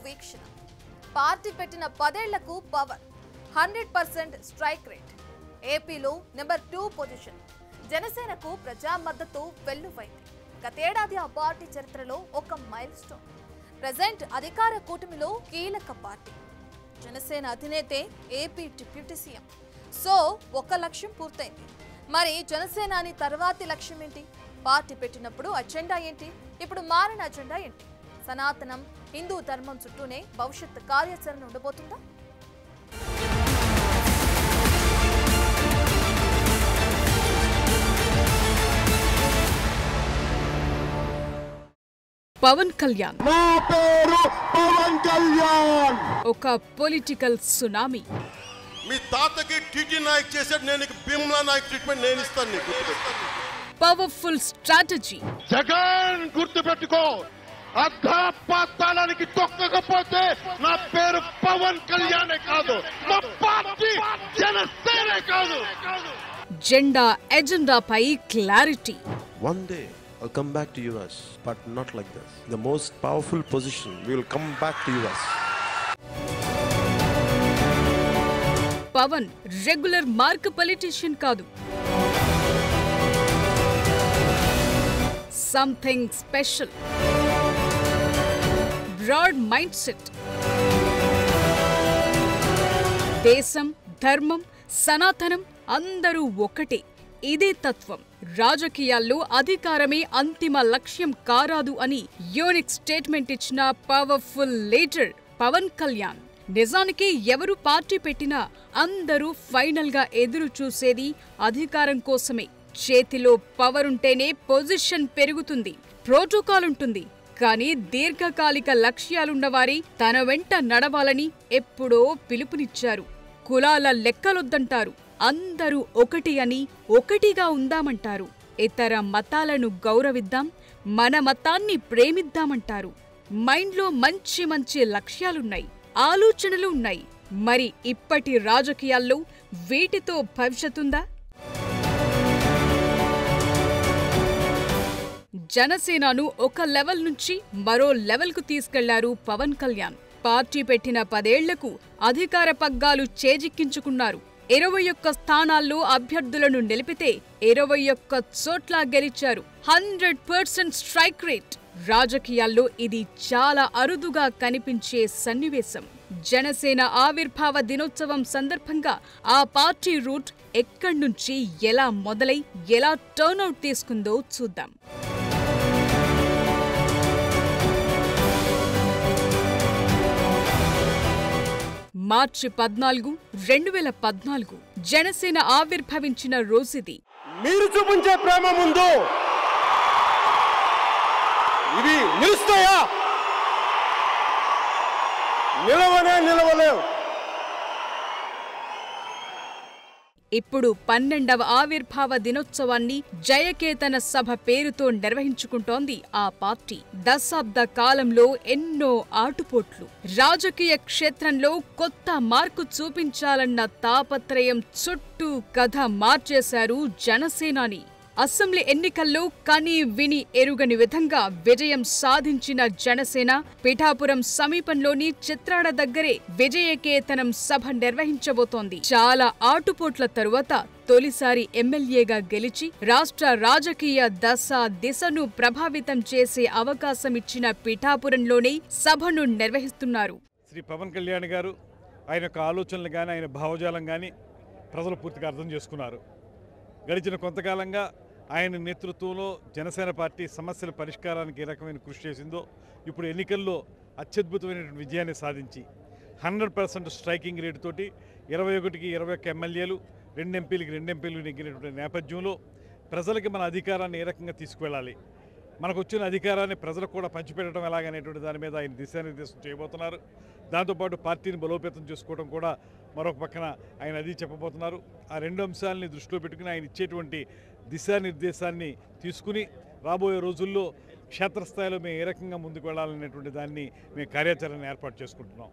వీక్షణ. పార్టీ పెట్టిన 10 ఏళ్లకు పవర్ 100% స్ట్రైక్ రేట్. ఏపీలో నెంబర్ 2 పొజిషన్. జనసేనకు ప్రజా మద్దతు వెల్లువైంది. గతేడాది ఆ పార్టీ చరిత్రలో ఒక మైల్ స్టోన్. ప్రెజెంట్ అధికార కూటమిలో కీలక పార్టీ. జనసేన అధినేతే ఏపీ డిప్యూటీ సీఎం. సో ఒక లక్ష్యం పూర్తయింది. మరి జనసేనాని తర్వాతి లక్ష్యం ఏంటి? పార్టీ పెట్టినప్పుడు అజెండా ఏంటి? ఇప్పుడు మారిన అజెండా ఏంటి? సనాతనం హిందూ ధర్మం చుట్టూనే భవిష్యత్ కార్యాచరణ ఉండబోతుందా? పవన్ కళ్యాణ్ నా పేరు పవన్ కళ్యాణ్. ఒక పొలిటికల్ సునామీ. మీ తాతకి టీటీ నాయక్ చేశాడు, నేను భీమ్లా నాయక్ ట్రీట్మెంట్ నేను ఇస్తాను నీకు. Powerful strategy. జగన్ గుర్తుపెట్టుకో, అర్ధపాతాళానికి తొక్కకపోతే నా పేరు పవన్ కళ్యాణే కాదు, మా పార్టీ జనసేనే కాదు. జెండా ఎజెండాపై clarity. One day I'll come back to US, but not like this. The most powerful position, we will come back to US. Pawan regular mark politician కాదు. Something special. Broad mindset. దేశం, ధర్మం, సనాతనం అందరూ ఒకటే. ఇదే తత్వం. రాజకీయాల్లో అధికారమే అంతిమ లక్ష్యం కారాదు అని యూనిక్ స్టేట్మెంట్ ఇచ్చిన పవర్ఫుల్ లీడర్ పవన్ కళ్యాణ్. నిజానికి ఎవరు పార్టీ పెట్టినా అందరూ ఫైనల్ గా ఎదురు చూసేది అధికారం కోసమే. చేతిలో పవర్ ఉంటేనే పొజిషన్ పెరుగుతుంది, ప్రోటోకాల్ ఉంటుంది. కానీ దీర్ఘకాలిక లక్ష్యాలున్నవారి తన వెంట నడవాలని ఎప్పుడో పిలుపునిచ్చారు. కులాల లెక్కలొద్దంటారు. అందరూ ఒకటి అని ఒకటిగా ఉందామంటారు. ఇతర మతాలను గౌరవిద్దాం, మన మతాన్ని ప్రేమిద్దామంటారు. మైండ్లో మంచి మంచి లక్ష్యాలున్నాయి, ఆలోచనలు ఉన్నాయి. మరి ఇప్పటి రాజకీయాల్లో వీటితో భవిష్యత్తుందా? జనసేనను ఒక లెవెల్ నుంచి మరో లెవెల్కు తీసుకెళ్లారు పవన్ కళ్యాణ్. పార్టీ పెట్టిన 10 ఏళ్లకు అధికార పగ్గాలు చేజిక్కించుకున్నారు. 21 స్థానాల్లో అభ్యర్థులను నిలిపితే 21 చోట్ల గెలిచారు. 100% స్ట్రైక్ రేట్. రాజకీయాల్లో ఇది చాలా అరుదుగా కనిపించే సన్నివేశం. జనసేన ఆవిర్భావ దినోత్సవం సందర్భంగా ఆ పార్టీ రూట్ ఎక్కడ్నుంచి ఎలా మొదలై ఎలా టర్న్అవుట్ తీసుకుందో చూద్దాం. మార్చి 14, 2014 జనసేన ఆవిర్భవించిన రోజుది. మీరు చూపించే ప్రేమ ముందు ఇవి నిలుస్తాయా? నిలవలేవు. ఇప్పుడు 12వ ఆవిర్భావ దినోత్సవాన్ని జయకేతన సభ పేరుతో నిర్వహించుకుంటోంది ఆ పార్టీ. దశాబ్ద కాలంలో ఎన్నో ఆటుపోట్లు. రాజకీయ క్షేత్రంలో కొత్త మార్కు చూపించాలన్న తాపత్రయం చుట్టూ కథ మార్చేశారు జనసేనాని. అసెంబ్లీ ఎన్నికల్లో కని విని ఎరుగని విధంగా విజయం సాధించిన జనసేన పిఠాపురం సమీపంలోని చిత్రాడ దగ్గరే విజయకేతనం సభ నిర్వహించబోతోంది. చాలా ఆటుపోట్ల తరువాత తొలిసారి ఎమ్మెల్యేగా గెలిచి రాష్ట్ర రాజకీయ దిశను ప్రభావితం చేసే అవకాశం ఇచ్చిన పిఠాపురంలోనే సభను నిర్వహిస్తున్నారు. శ్రీ పవన్ కళ్యాణ్ గారు ఆయన యొక్క ఆలోచనలు కానీ ఆయన భావజాలం కానీ ప్రజలు పూర్తిగా అర్థం చేసుకున్నారు. గడిచిన కొంతకాలంగా ఆయన నేతృత్వంలో జనసేన పార్టీ సమస్యల పరిష్కారానికి ఏ రకమైన కృషి చేసిందో ఇప్పుడు ఎన్నికల్లో అత్యద్భుతమైనటువంటి విజయాన్ని సాధించి 100% స్ట్రైకింగ్ రేటు తోటి 21కి 21 ఎమ్మెల్యేలు, 2 ఎంపీలకి 2 ఎంపీలు నెగ్గినటువంటి నేపథ్యంలో ప్రజలకి మన అధికారాన్ని ఏ రకంగా తీసుకువెళ్ళాలి, మనకు వచ్చిన అధికారాన్ని ప్రజలకు కూడా పంచిపెట్టడం ఎలాగనేటువంటి దాని మీద ఆయన దిశానిర్దేశం చేయబోతున్నారు. దాంతోపాటు పార్టీని బలోపేతం చేసుకోవడం కూడా మరొక పక్కన ఆయన అది చెప్పబోతున్నారు. ఆ 2 అంశాలని దృష్టిలో పెట్టుకుని ఆయన ఇచ్చేటువంటి దిశానిర్దేశాన్ని తీసుకుని రాబోయే రోజుల్లో క్షేత్రస్థాయిలో మేము ఏ రకంగా ముందుకు వెళ్ళాలనేటువంటి దాన్ని మేము కార్యాచరణ ఏర్పాటు చేసుకుంటున్నాం.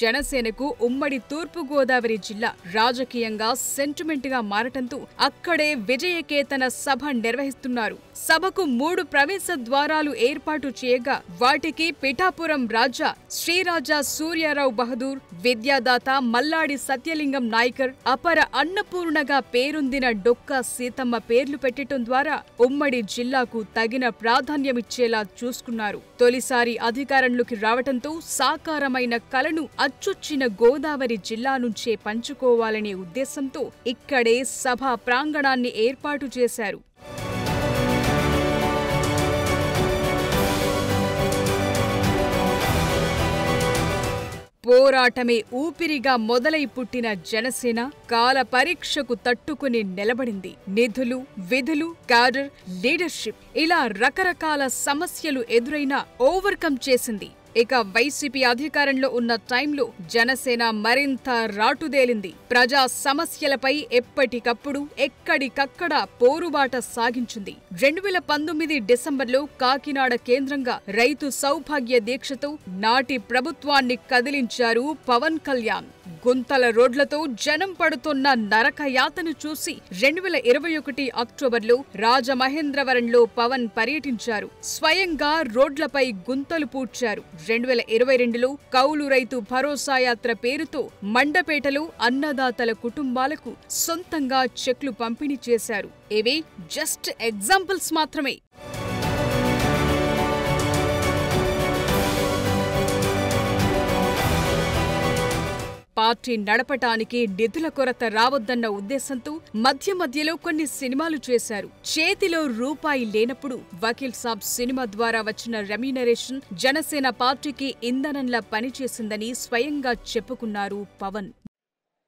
జనసేనకు ఉమ్మడి తూర్పుగోదావరి జిల్లా రాజకీయంగా సెంటిమెంట్ గా మారటంతో అక్కడే విజయకేతన సభ నిర్వహిస్తున్నారు. సభకు 3 ప్రవేశ ద్వారాలు ఏర్పాటు చేయగా వాటికి పిఠాపురం రాజా శ్రీరాజా సూర్యారావు బహదూర్, విద్యాదాత మల్లాడి సత్యలింగం నాయకర్, అపర అన్నపూర్ణగా పేరొందిన డొక్కా సీతమ్మ పేర్లు పెట్టడం ద్వారా ఉమ్మడి జిల్లాకు తగిన ప్రాధాన్యమిచ్చేలా చూసుకున్నారు. తొలిసారి అధికారంలోకి రావటంతో సాకారమైన కలను అచ్చొచ్చిన గోదావరి జిల్లా నుంచే పంచుకోవాలనే ఉద్దేశంతో ఇక్కడే సభా ప్రాంగణాన్ని ఏర్పాటు చేశారు. పోరాటమే ఊపిరిగా మొదలై పుట్టిన జనసేన కాల పరీక్షకు తట్టుకుని నిలబడింది. నిధులు, విధులు, క్యాడర్, లీడర్షిప్ ఇలా రకరకాల సమస్యలు ఎదురైనా ఓవర్కమ్ చేసింది. ఇక వైసీపీ అధికారంలో ఉన్న టైంలో జనసేన మరింత రాటుదేలింది. ప్రజా సమస్యలపై ఎప్పటికప్పుడు ఎక్కడికక్కడ పోరుబాట సాగించింది. 2019 డిసెంబర్లో కాకినాడ కేంద్రంగా రైతు సౌభాగ్య దీక్షతో నాటి ప్రభుత్వాన్ని కదిలించారు పవన్ కళ్యాణ్. గుంతల రోడ్లతో జనం పడుతున్న నరకయాతను చూసి 2021 అక్టోబర్లో రాజమహేంద్రవరంలో పవన్ పర్యటించారు. స్వయంగా రోడ్లపై గుంతలు పూడ్చారు. 2022లో కౌలు రైతు భరోసా యాత్ర పేరుతో మండపేటలో అన్నదాతల కుటుంబాలకు సొంతంగా చెక్లు పంపిణీ చేశారు. ఇవి జస్ట్ ఎగ్జాంపుల్స్ మాత్రమే. పార్టీ నడపటానికి నిధుల కొరత రావద్దన్న ఉద్దేశంతో మధ్య మధ్యలో కొన్ని సినిమాలు చేశారు. చేతిలో రూపాయి లేనప్పుడు వకీల్ సాబ్ సినిమా ద్వారా వచ్చిన రెమ్యూనరేషన్ జనసేన పార్టీకి ఇంధనంలా పనిచేసిందని స్వయంగా చెప్పుకున్నారు పవన్.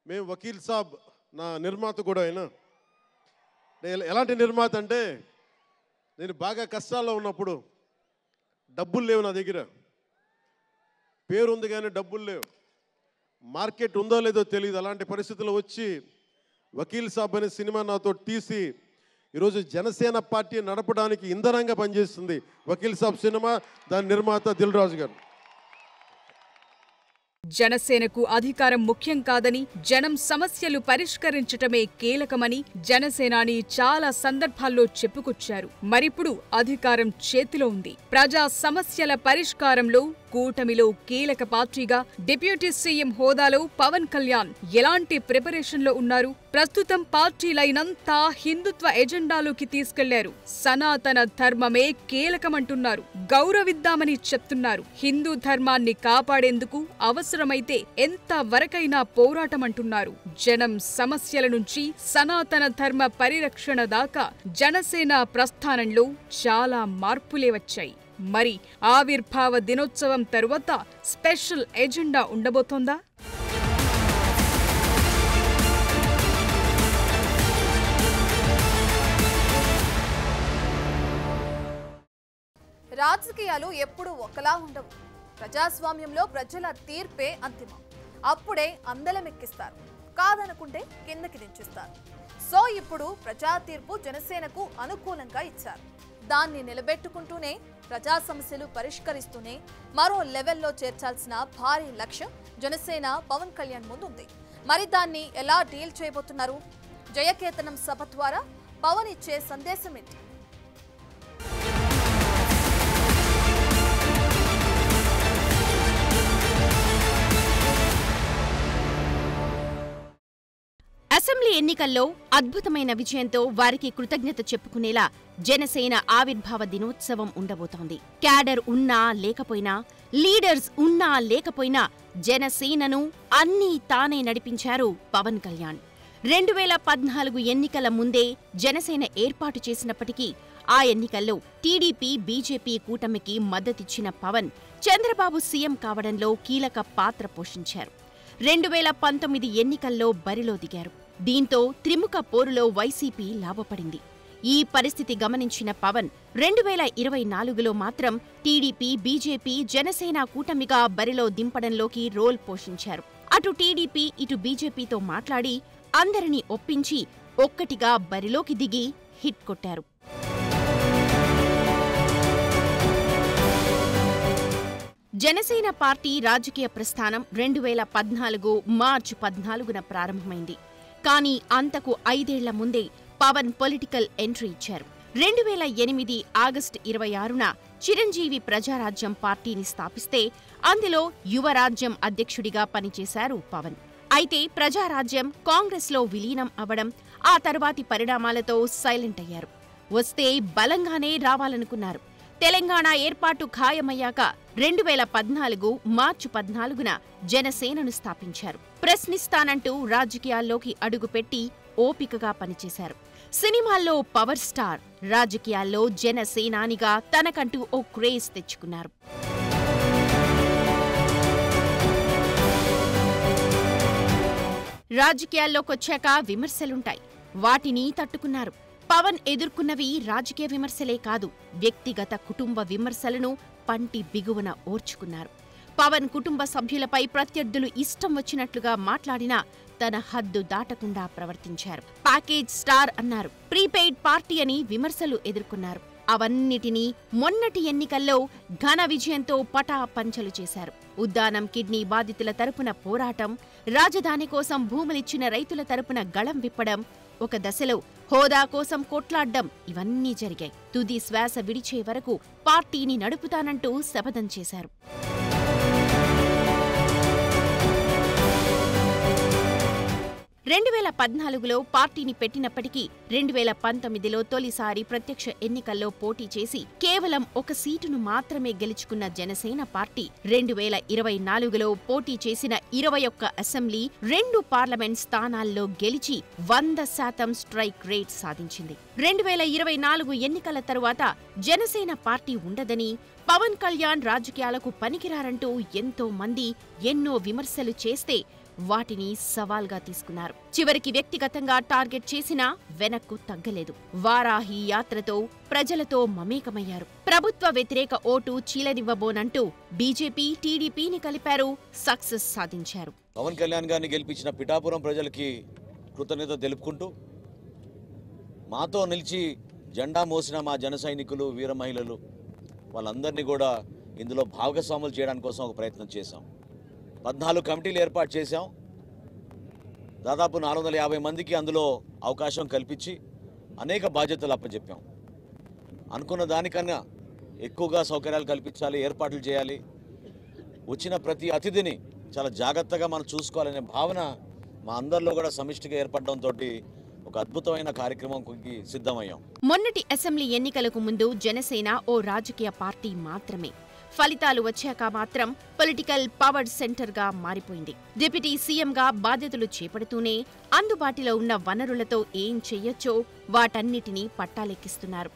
మేము వకీల్ సాబ్ నా నిర్మాత కూడా అయినా, ఎలాంటి నిర్మాత అంటే నేను బాగా కష్టాల్లో ఉన్నప్పుడు డబ్బులు లేవు, నా దగ్గర పేరుంది కానీ డబ్బులు లేవు, మార్కెట్ ఉందో లేదో తెలియదు. అలాంటి పరిస్థితుల్లో వచ్చి వకీల్ సాబ్ అనే సినిమా నాతో తీసి ఈరోజు జనసేన పార్టీ నడపడానికి ఇంధనంగా పనిచేస్తుంది వకీల్ సాబ్ సినిమా. దాని నిర్మాత దిల్ రాజు గారు. జనసేనకు అధికారం ముఖ్యం కాదని, జనం సమస్యలు పరిష్కరించటమే కీలకమని జనసేనాని చాలా సందర్భాల్లో చెప్పుకొచ్చారు. మరిప్పుడు అధికారం చేతిలో ఉంది. ప్రజా సమస్యల పరిష్కారంలో కూటమిలో కీలక పార్టీగా డిప్యూటీ సీఎం హోదాలో పవన్ కళ్యాణ్ ఎలాంటి ప్రిపరేషన్లో ఉన్నారు? ప్రస్తుతం పార్టీ లైనంతా హిందుత్వ ఎజెండాలోకి తీసుకెళ్లారు. సనాతన ధర్మమే కీలకమంటున్నారు. గౌరవిద్దామని చెప్తున్నారు. హిందూ ధర్మాన్ని కాపాడేందుకు అవసరమైతే ఎంత వరకైనా పోరాటమంటున్నారు. జనం సమస్యల నుంచి సనాతన ధర్మ పరిరక్షణ దాకా జనసేన ప్రస్థానంలో చాలా మార్పులే వచ్చాయి. మరి ఆవిర్భావ దినోత్సవం తరువాత స్పెషల్ ఎజెండా ఉండబోతోందా? రాజకీయాలు ఎప్పుడూ ఒకలా ఉండవు. ప్రజాస్వామ్యంలో ప్రజల తీర్పే అంతిమం. అప్పుడే అందలమెక్కిస్తారు, కాదనుకుంటే కిందకి దించిస్తారు. సో ఇప్పుడు ప్రజా తీర్పు జనసేనకు అనుకూలంగా ఇచ్చారు. దాన్ని నిలబెట్టుకుంటూనే ప్రజా సమస్యలు పరిష్కరిస్తూనే మరో లెవెల్లో చేర్చాల్సిన భారీ లక్ష్యం జనసేన పవన్ కళ్యాణ్ ముందుంది. మరి దాన్ని ఎలా డీల్ చేయబోతున్నారు? జయకేతనం సభ ద్వారా పవన్ ఇచ్చే సందేశం ఏంటి? అసెంబ్లీ ఎన్నికల్లో అద్భుతమైన విజయంతో వారికి కృతజ్ఞత చెప్పుకునేలా జనసేన ఆవిర్భావ దినోత్సవం ఉండబోతోంది. క్యాడర్ ఉన్నా లేకపోయినా, లీడర్స్ ఉన్నా లేకపోయినా జనసేనను అన్నీ తానే నడిపించారు పవన్ కళ్యాణ్. 2014 ఎన్నికల ముందే జనసేన ఏర్పాటు చేసినప్పటికీ ఆ ఎన్నికల్లో టీడీపీ, బీజేపీ కూటమికి మద్దతిచ్చిన పవన్ చంద్రబాబు సీఎం కావడంలో కీలక పాత్ర పోషించారు. 2019 ఎన్నికల్లో బరిలో దిగారు. దీంతో త్రిముఖ పోరులో వైసీపీ లాభపడింది. ఈ పరిస్థితి గమనించిన పవన్ 2024లో మాత్రం టీడీపీ, బీజేపీ, జనసేన కూటమిగా బరిలో దింపడంలోకి రోల్ పోషించారు. అటు టీడీపీ, ఇటు బీజేపీతో మాట్లాడి అందరినీ ఒప్పించి ఒక్కటిగా బరిలోకి దిగి హిట్ కొట్టారు. జనసేన పార్టీ రాజకీయ ప్రస్థానం 2014 మార్చి 14న ప్రారంభమైంది. కానీ అంతకు 5 ఏళ్ల ముందే పవన్ పొలిటికల్ ఎంట్రీ ఇచ్చారు. 2008 ఆగస్టు 26న చిరంజీవి ప్రజారాజ్యం పార్టీని స్థాపిస్తే అందులో యువరాజ్యం అధ్యక్షుడిగా పనిచేశారు పవన్. అయితే ప్రజారాజ్యం కాంగ్రెస్లో విలీనం అవ్వడం, ఆ తర్వాతి పరిణామాలతో సైలెంట్ అయ్యారు. వస్తే బలంగానే రావాలనుకున్నారు. తెలంగాణ ఏర్పాటు ఖాయమయ్యాక 2014 మార్చి 14న జనసేనను స్థాపించారు. ప్రశ్నిస్తానంటూ రాజకీయాల్లోకి అడుగుపెట్టి ఓపికగా పనిచేశారు. సినిమాల్లో పవర్ స్టార్, రాజకీయాల్లో జనసేనానిగా తనకంటూ ఓ క్రేజ్ తెచ్చుకున్నారు. రాజకీయాల్లోకొచ్చాక విమర్శలుంటాయి. వాటిని తట్టుకున్నారు. పవన్ ఎదుర్కొన్నవి రాజకీయ విమర్శలే కాదు, వ్యక్తిగత కుటుంబ విమర్శలను పంటి బిగువన ఓర్చుకున్నారు. పవన్ కుటుంబ సభ్యులపై ప్రత్యర్థులు ఇష్టం వచ్చినట్లుగా మాట్లాడినా తన హద్దు దాటకుండా ప్రవర్తించారు. ప్యాకేజ్ స్టార్ అన్నారు. ప్రీపెయిడ్ పార్టీ అని విమర్శలు ఎదుర్కొన్నారు. అవన్నిటినీ మొన్నటి ఎన్నికల్లో ఘన విజయంతో పటాపంచలు చేశారు. ఉద్దానం కిడ్నీ బాధితుల తరపున పోరాటం, రాజధాని కోసం భూములిచ్చిన రైతుల తరపున గళం విప్పడం, ఒక దశలో హోదా కోసం కొట్లాడ్డం, ఇవన్నీ జరిగాయి. తుది శ్వాస విడిచే వరకు పార్టీని నడుపుతానంటూ శపథం చేశారు. 2014లో పార్టీని పెట్టినప్పటికీ 2019లో తొలిసారి ప్రత్యక్ష ఎన్నికల్లో పోటీ చేసి కేవలం ఒక సీటును మాత్రమే గెలుచుకున్న జనసేన పార్టీ 2024లో పోటీ చేసిన 21 అసెంబ్లీ, 2 పార్లమెంట్ స్థానాల్లో గెలిచి 100% స్ట్రైక్ రేట్ సాధించింది. 2024 ఎన్నికల తరువాత జనసేన పార్టీ ఉండదని, పవన్ కళ్యాణ్ రాజకీయాలకు పనికిరారంటూ ఎంతో మంది ఎన్నో విమర్శలు చేస్తే వాటిని సవాల్గా తీసుకున్నారు. చివరికి వ్యక్తిగతంగా టార్గెట్ చేసినా వెనక్కు తగ్గలేదు. వారాహి యాత్రతో ప్రజలతో మమేకమయ్యారు. ప్రభుత్వ వ్యతిరేక ఓటు చీలనివ్వబోనంటూ బీజేపీ, టీడీపీని కలిపారు. సక్సెస్ సాధించారు. పవన్ కళ్యాణ్ గారిని గెలిపించిన పిఠాపురం ప్రజలకి కృతజ్ఞత తెలుపుకుంటూ, మాతో నిలిచి జెండా మోసిన మా జన సైనికులు, వీర మహిళలు వాళ్ళందరినీ కూడా ఇందులో భాగస్వాములు చేయడానికి కోసం ఒక ప్రయత్నం చేశాం. 14 కమిటీలు ఏర్పాటు చేశాం. దాదాపు 450 మందికి అందులో అవకాశం కల్పించి అనేక బాధ్యతలు అప్పచెప్పాం. అనుకున్న దానికన్నా ఎక్కువగా సౌకర్యాలు కల్పించాలి, ఏర్పాట్లు చేయాలి. వచ్చిన ప్రతి అతిథిని చాలా జాగ్రత్తగా మనం చూసుకోవాలనే భావన మా అందరిలో కూడా సమిష్టిగా ఏర్పడడంతో ఒక అద్భుతమైన కార్యక్రమంకి సిద్ధమయ్యాం. మొన్నటి అసెంబ్లీ ఎన్నికలకు ముందు జనసేన ఓ రాజకీయ పార్టీ మాత్రమే. ఫలితాలు వచ్చాక మాత్రం పొలిటికల్ పవర్ సెంటర్గా మారిపోయింది. డిప్యూటీ సీఎంగా బాధ్యతలు చేపడుతూనే అందుబాటులో ఉన్న వనరులతో ఏం చెయ్యొచ్చో వాటన్నిటినీ పట్టాలెక్కిస్తున్నారు.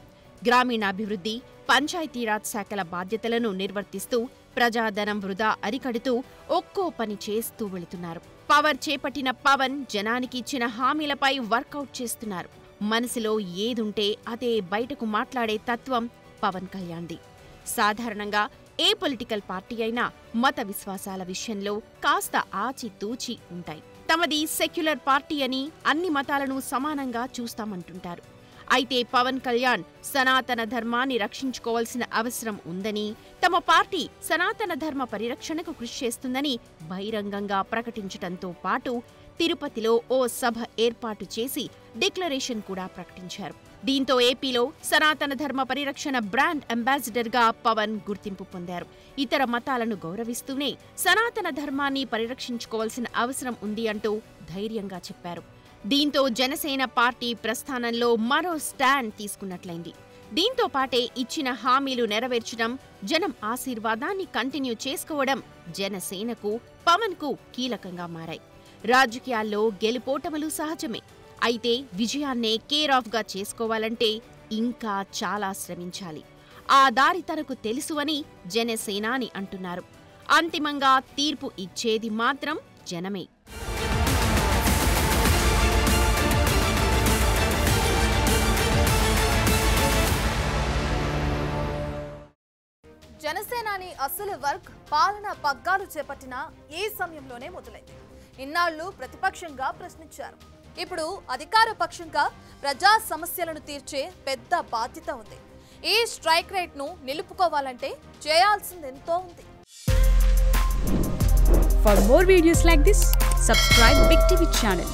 గ్రామీణాభివృద్ధి, పంచాయతీరాజ్ శాఖల బాధ్యతలను నిర్వర్తిస్తూ ప్రజాధనం వృధా అరికడుతూ ఒక్కో పని చేస్తూ వెళుతున్నారు. పవర్ చేపట్టిన పవన్ జనానికి ఇచ్చిన హామీలపై వర్కౌట్ చేస్తున్నారు. మనసులో ఏదుంటే అదే బయటకు మాట్లాడే తత్వం పవన్ కళ్యాణ్ది. సాధారణంగా ఏ పొలిటికల్ పార్టీ అయినా మత విశ్వాసాల విషయంలో కాస్త ఆచితూచి ఉంటాయి. తమది సెక్యులర్ పార్టీ అని అన్ని మతాలను సమానంగా చూస్తామంటుంటారు. అయితే పవన్ కళ్యాణ్ సనాతన ధర్మాన్ని రక్షించుకోవాల్సిన అవసరం ఉందని, తమ పార్టీ సనాతన ధర్మ పరిరక్షణకు కృషి చేస్తుందని బహిరంగంగా ప్రకటించడంతో పాటు తిరుపతిలో ఓ సభ ఏర్పాటు చేసి డిక్లరేషన్ కూడా ప్రకటించారు. దీంతో ఏపీలో సనాతన ధర్మ పరిరక్షణ బ్రాండ్ అంబాసిడర్గా పవన్ గుర్తింపు పొందారు. ఇతర మతాలను గౌరవిస్తూనే సనాతన ధర్మాన్ని పరిరక్షించుకోవాల్సిన అవసరం ఉంది అంటూ ధైర్యంగా చెప్పారు. దీంతో జనసేన పార్టీ ప్రస్థానంలో మరో స్టాండ్ తీసుకున్నట్లయింది. దీంతో పాటే ఇచ్చిన హామీలు నెరవేర్చడం, జనం ఆశీర్వాదాన్ని కంటిన్యూ చేసుకోవడం జనసేనకు, పవన్కు కీలకంగా మారాయి. రాజకీయాల్లో గెలుపోటములు సహజమే. అయితే విజయాన్నే కేర్ ఆఫ్గా చేసుకోవాలంటే ఇంకా చాలా శ్రమించాలి. ఆ దారి తనకు తెలుసు అని జనసేనాని అంటున్నారు. అంతిమంగా తీర్పు ఇచ్చేది మాత్రం జనమే. జనసేనాని అసలు వర్క్ పాలన పగ్గాలు చేపట్టిన ఈ సమయంలోనే మొదలైంది. ఇన్నాళ్లు ప్రతిపక్షంగా ప్రశ్నించారు. ఇప్పుడు అధికార పక్షంగా ప్రజా సమస్యలను తీర్చే పెద్ద బాధ్యత ఉంది. ఈ స్ట్రైక్ రేట్ను నిలుపుకోవాలంటే చేయాల్సిందెంతో ఉంది. For more videos like this, subscribe Big TV channel.